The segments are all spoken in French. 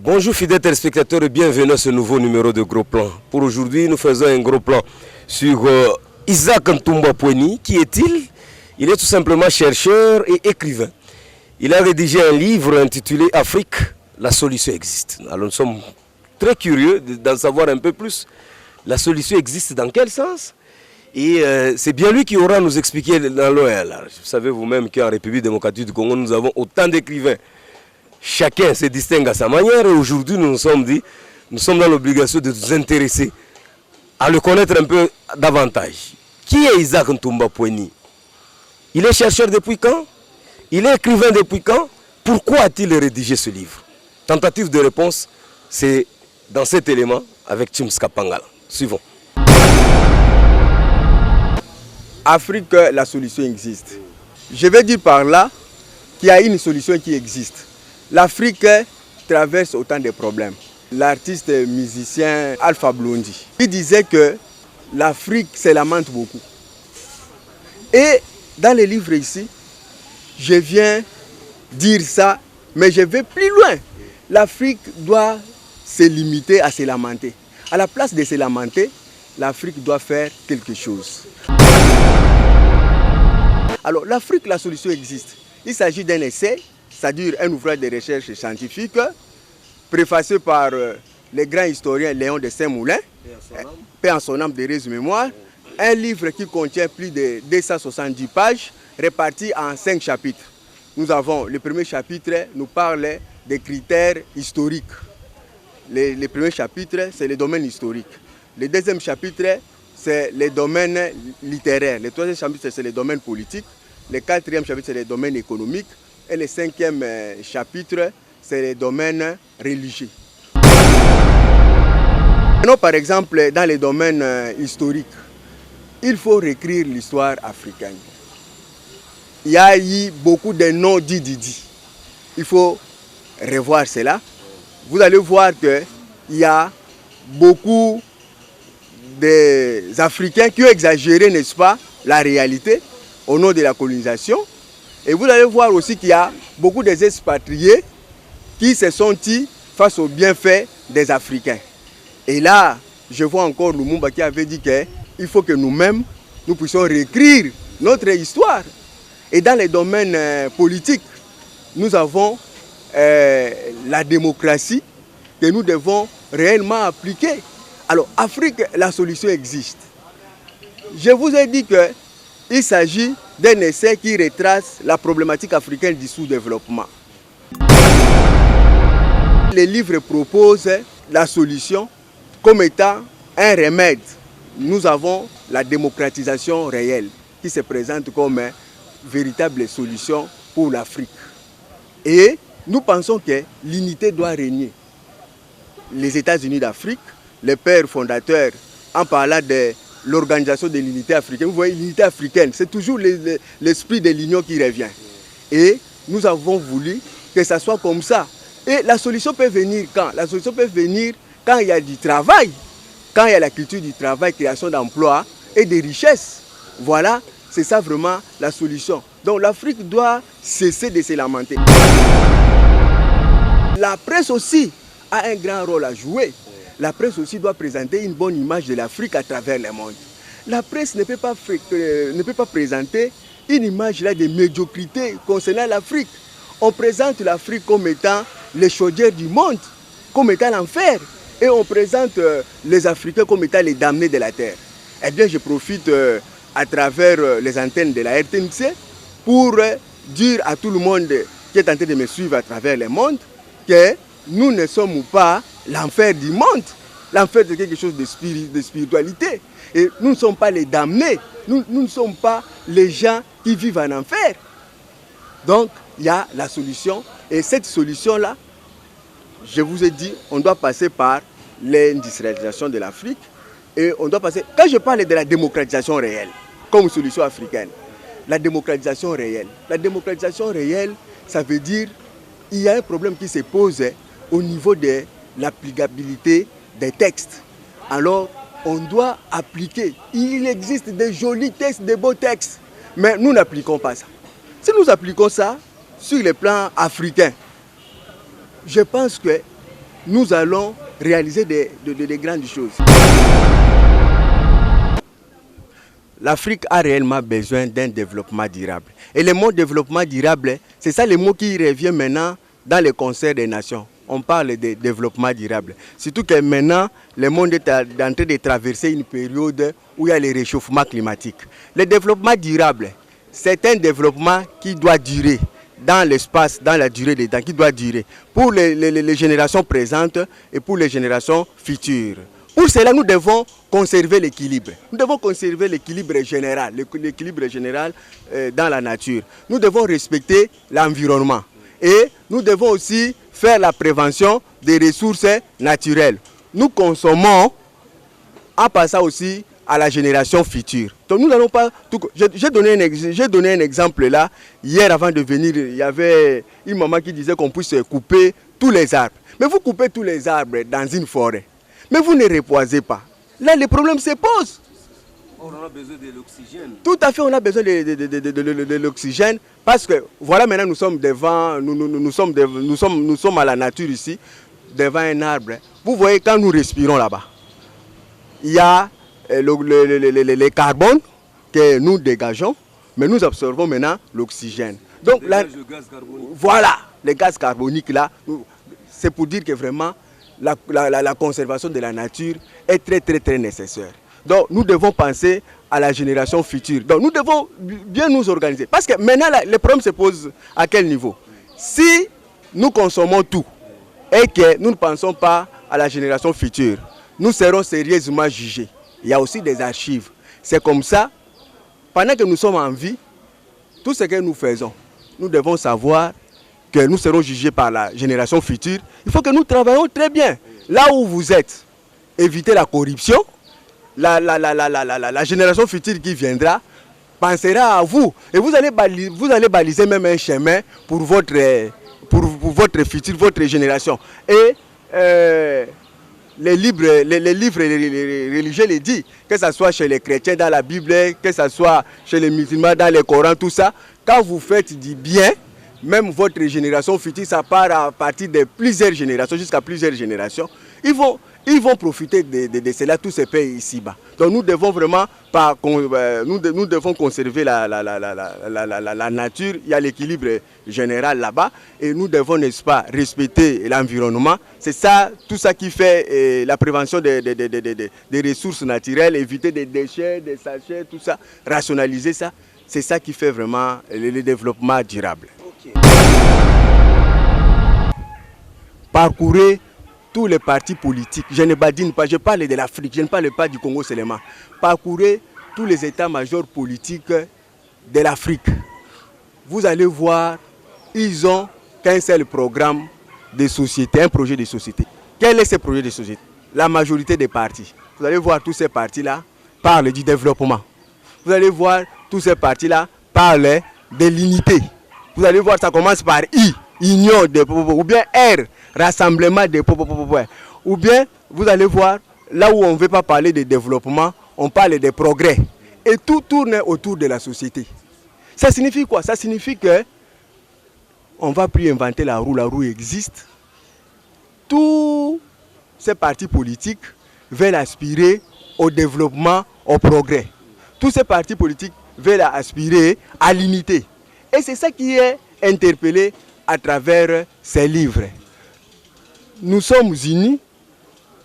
Bonjour fidèles téléspectateurs et bienvenue à ce nouveau numéro de Gros Plan. Pour aujourd'hui, nous faisons un gros plan sur Isaac Ntumba Pweni. Qui est-il? Il est tout simplement chercheur et écrivain. Il a rédigé un livre intitulé Afrique, la solution existe. Alors nous sommes très curieux d'en savoir un peu plus. La solution existe dans quel sens? Et c'est bien lui qui aura à nous expliquer dans l'OL. Vous savez vous-même qu'en République démocratique du Congo, nous avons autant d'écrivains. Chacun se distingue à sa manière et aujourd'hui nous nous sommes dit, nous sommes dans l'obligation de nous intéresser à le connaître un peu davantage. Qui est Isaac Ntumba Pweni? Il est chercheur depuis quand? Il est écrivain depuis quand? Pourquoi a-t-il rédigé ce livre? Tentative de réponse, c'est dans cet élément avec Tim Skapangala. Suivons. Afrique, la solution existe. Je vais dire par là qu'il y a une solution qui existe. L'Afrique traverse autant de problèmes. L'artiste musicien Alpha Blondy, il disait que l'Afrique se lamente beaucoup. Et dans les livres ici, je viens dire ça, mais je vais plus loin. L'Afrique doit se limiter à se lamenter. À la place de se lamenter, l'Afrique doit faire quelque chose. Alors l'Afrique, la solution existe. Il s'agit d'un essai, c'est-à-dire un ouvrage de recherche scientifique, préfacé par le grand historien Léon de Saint-Moulin, paix en son âme, de résumé mémoire. Un livre qui contient plus de 270 pages, répartis en 5 chapitres. Nous avons, le premier chapitre nous parle des critères historiques. Le premier chapitre, c'est le domaine historique. Le deuxième chapitre, c'est le domaine littéraire. Le troisième chapitre, c'est le domaine politique. Le quatrième chapitre, c'est le domaine économique. Et le cinquième chapitre, c'est le domaine religieux. Maintenant, par exemple, dans les domaines historiques, il faut réécrire l'histoire africaine. Il y a eu beaucoup de noms dits. Il faut revoir cela. Vous allez voir qu'il y a beaucoup d'Africains qui ont exagéré, n'est-ce pas, la réalité au nom de la colonisation. Et vous allez voir aussi qu'il y a beaucoup d'expatriés qui se sont dit face aux bienfaits des Africains. Et là, je vois encore Lumumba qui avait dit qu'il faut que nous-mêmes, nous puissions réécrire notre histoire. Et dans les domaines politiques, nous avons la démocratie que nous devons réellement appliquer. Alors, Afrique, la solution existe. Je vous ai dit qu'il s'agit d'un essai qui retrace la problématique africaine du sous-développement. Les livres proposent la solution comme étant un remède. Nous avons la démocratisation réelle qui se présente comme une véritable solution pour l'Afrique. Et nous pensons que l'unité doit régner. Les États-Unis d'Afrique, les pères fondateurs, en parlant de l'organisation de l'unité africaine, vous voyez, l'unité africaine, c'est toujours l'esprit de l'union qui revient. Et nous avons voulu que ça soit comme ça. Et la solution peut venir quand? La solution peut venir quand il y a du travail, quand il y a la culture du travail, création d'emplois et de richesses. Voilà, c'est ça vraiment la solution. Donc l'Afrique doit cesser de se lamenter. La presse aussi a un grand rôle à jouer. La presse aussi doit présenter une bonne image de l'Afrique à travers le monde. La presse ne peut pas présenter une image là de médiocrité concernant l'Afrique. On présente l'Afrique comme étant les chaudières du monde, comme étant l'enfer. Et on présente les Africains comme étant les damnés de la terre. Eh bien, je profite à travers les antennes de la RTNC pour dire à tout le monde qui est en train de me suivre à travers le monde que nous ne sommes pas l'enfer du monde. L'enfer, c'est quelque chose de spiritualité. Et nous ne sommes pas les damnés. Nous ne sommes pas les gens qui vivent en enfer. Donc, il y a la solution. Et cette solution-là, je vous ai dit, on doit passer par l'industrialisation de l'Afrique. Et on doit passer... Quand je parle de la démocratisation réelle, comme solution africaine, la démocratisation réelle, ça veut dire qu'il y a un problème qui se pose au niveau de l'applicabilité des textes. Alors, on doit appliquer. Il existe des jolis textes, des beaux textes, mais nous n'appliquons pas ça. Si nous appliquons ça sur le plan africain, je pense que nous allons réaliser des grandes choses. L'Afrique a réellement besoin d'un développement durable. Et le mot développement durable, c'est ça le mot qui revient maintenant dans le concert des nations. On parle de développement durable. Surtout que maintenant, le monde est en train de traverser une période où il y a le réchauffement climatique. Le développement durable, c'est un développement qui doit durer dans l'espace, dans la durée des temps, qui doit durer pour les générations présentes et pour les générations futures. Pour cela, nous devons conserver l'équilibre. Nous devons conserver l'équilibre général, dans la nature. Nous devons respecter l'environnement. Et nous devons aussi faire la prévention des ressources naturelles. Nous consommons en passant aussi à la génération future. Donc nous n'allons pas... J'ai donné un exemple là. Hier avant de venir, il y avait une maman qui disait qu'on puisse couper tous les arbres. Mais vous coupez tous les arbres dans une forêt. Mais vous ne repoisez pas. Là, le problème se pose. On a besoin de l'oxygène. Tout à fait, on a besoin de l'oxygène parce que voilà, maintenant nous sommes devant, nous sommes à la nature ici, devant un arbre. Vous voyez quand nous respirons là-bas, il y a le carbone que nous dégageons, mais nous absorbons maintenant l'oxygène. Donc là, voilà, les gaz carboniques là, c'est pour dire que vraiment la conservation de la nature est très nécessaire. Donc nous devons penser à la génération future. Donc nous devons bien nous organiser. Parce que maintenant, le problème se pose à quel niveau? Si nous consommons tout et que nous ne pensons pas à la génération future, nous serons sérieusement jugés. Il y a aussi des archives. C'est comme ça, pendant que nous sommes en vie, tout ce que nous faisons, nous devons savoir que nous serons jugés par la génération future. Il faut que nous travaillions très bien. Là où vous êtes, évitez la corruption. La génération future qui viendra pensera à vous. Et vous allez baliser même un chemin pour votre futur, votre génération. Et les livres religieux les disent, que ce soit chez les chrétiens dans la Bible, que ce soit chez les musulmans dans le Coran, tout ça, quand vous faites du bien, même votre génération future, ça part à partir de plusieurs générations, jusqu'à plusieurs générations, ils vont profiter de cela, tous ces pays ici-bas. Donc nous devons vraiment nous devons conserver la nature, il y a l'équilibre général là-bas, et nous devons, n'est-ce pas, respecter l'environnement. C'est ça, tout ça qui fait la prévention des ressources naturelles, éviter des déchets, des sachets, tout ça, rationaliser ça. C'est ça qui fait vraiment le développement durable. Okay. Parcourez tous les partis politiques, je ne badine pas, je parle de l'Afrique, je ne parle pas du Congo seulement. Parcourez tous les états-majors politiques de l'Afrique. Vous allez voir, ils ont qu'un seul programme de société, un projet de société. Quel est ce projet de société? La majorité des partis. Vous allez voir tous ces partis-là parlent du développement. Vous allez voir tous ces partis-là parlent de l'unité. Vous allez voir, ça commence par I, union des peuples, ou bien R, rassemblement des peuples, ou bien vous allez voir, là où on ne veut pas parler de développement, on parle de progrès. Et tout tourne autour de la société. Ça signifie quoi? Ça signifie que on ne va plus inventer la roue existe. Tous ces partis politiques veulent aspirer au développement, au progrès. Tous ces partis politiques veulent aspirer à l'unité. Et c'est ça qui est interpellé à travers ces livres. Nous sommes unis,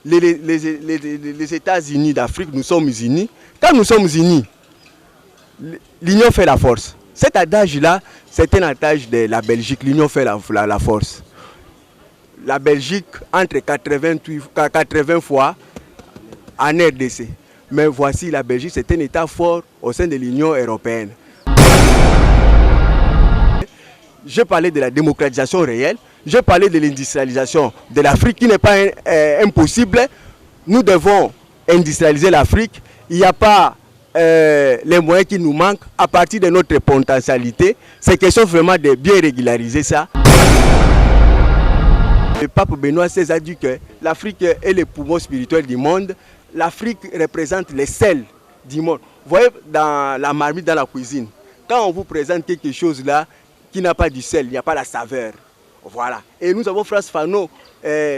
les États-Unis d'Afrique, nous sommes unis. Quand nous sommes unis, l'union fait la force. Cet adage-là, c'est un adage de la Belgique, l'union fait la force. La Belgique entre 80 fois en RDC. Mais voici la Belgique, c'est un État fort au sein de l'Union européenne. Je parlais de la démocratisation réelle, je parlais de l'industrialisation de l'Afrique qui n'est pas impossible. Nous devons industrialiser l'Afrique. Il n'y a pas les moyens qui nous manquent à partir de notre potentialité. C'est question vraiment de bien régulariser ça. Le pape Benoît XVI a dit que l'Afrique est le poumon spirituel du monde. l'Afrique représente les sels du monde. Vous voyez, dans la marmite, dans la cuisine, quand on vous présente quelque chose là qui n'a pas du sel, il n'y a pas la saveur. Voilà. Et nous avons Frantz Fanon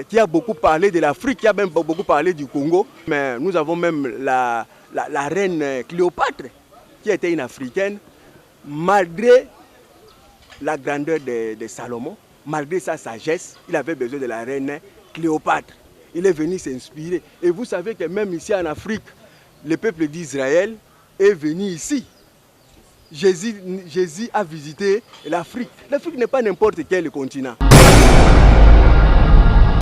qui a beaucoup parlé de l'Afrique, qui a même beaucoup parlé du Congo. Mais nous avons même la reine Cléopâtre, qui était une Africaine, malgré la grandeur de Salomon, malgré sa sagesse, il avait besoin de la reine Cléopâtre. Il est venu s'inspirer. Et vous savez que même ici en Afrique, le peuple d'Israël est venu ici. Jésus a visité l'Afrique. L'Afrique n'est pas n'importe quel continent.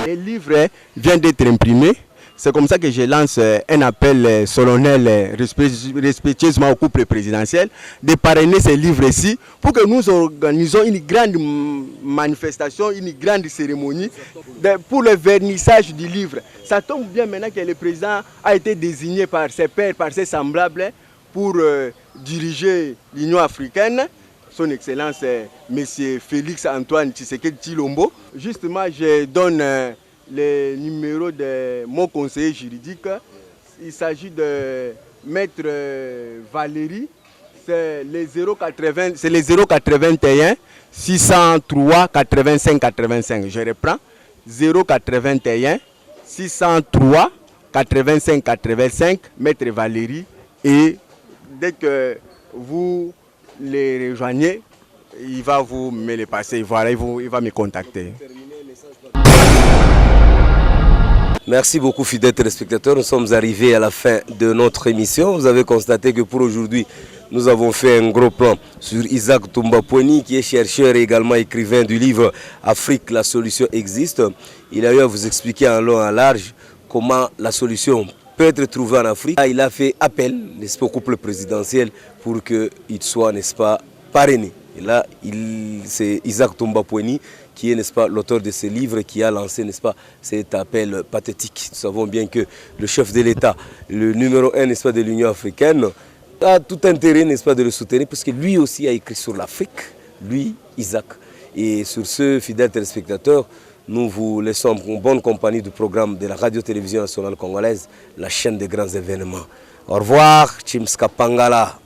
Le livre vient d'être imprimé. C'est comme ça que je lance un appel solennel respectueusement au couple présidentiel de parrainer ces livres-ci pour que nous organisons une grande manifestation, une grande cérémonie pour le vernissage du livre. Ça tombe bien maintenant que le président a été désigné par ses pairs, par ses semblables pour diriger l'Union africaine. Son Excellence M. Félix Antoine Tshisekedi Tshilombo. Justement, je donne le numéro de mon conseiller juridique. Il s'agit de Maître Valérie. C'est les 081 603 85 85. Je reprends. 081 603 85 85. Maître Valérie. Et dès que vous les rejoignez, il va vous me les passer. Voilà, il va me contacter. Merci beaucoup, fidèles téléspectateurs. Nous sommes arrivés à la fin de notre émission. Vous avez constaté que pour aujourd'hui, nous avons fait un gros plan sur Isaac Toumba Poeni, qui est chercheur et également écrivain du livre Afrique, la solution existe. Il a eu à vous expliquer en long et en large comment la solution peut être trouvée en Afrique. Il a fait appel, n'est-ce pas, au couple présidentiel pour qu'il soit, n'est-ce pas, parrainé. Et là, c'est Isaac Toumba Poeni qui est, n'est-ce pas, l'auteur de ce livre qui a lancé, n'est-ce pas, cet appel pathétique. Nous savons bien que le chef de l'État, le numéro 1, n'est-ce pas, de l'Union africaine, a tout intérêt, n'est-ce pas, de le soutenir parce que lui aussi a écrit sur l'Afrique, lui, Isaac. Et sur ce, fidèles téléspectateurs, nous vous laissons en bonne compagnie du programme de la Radio-Télévision nationale congolaise, la chaîne des grands événements. Au revoir, Chimska Pangala.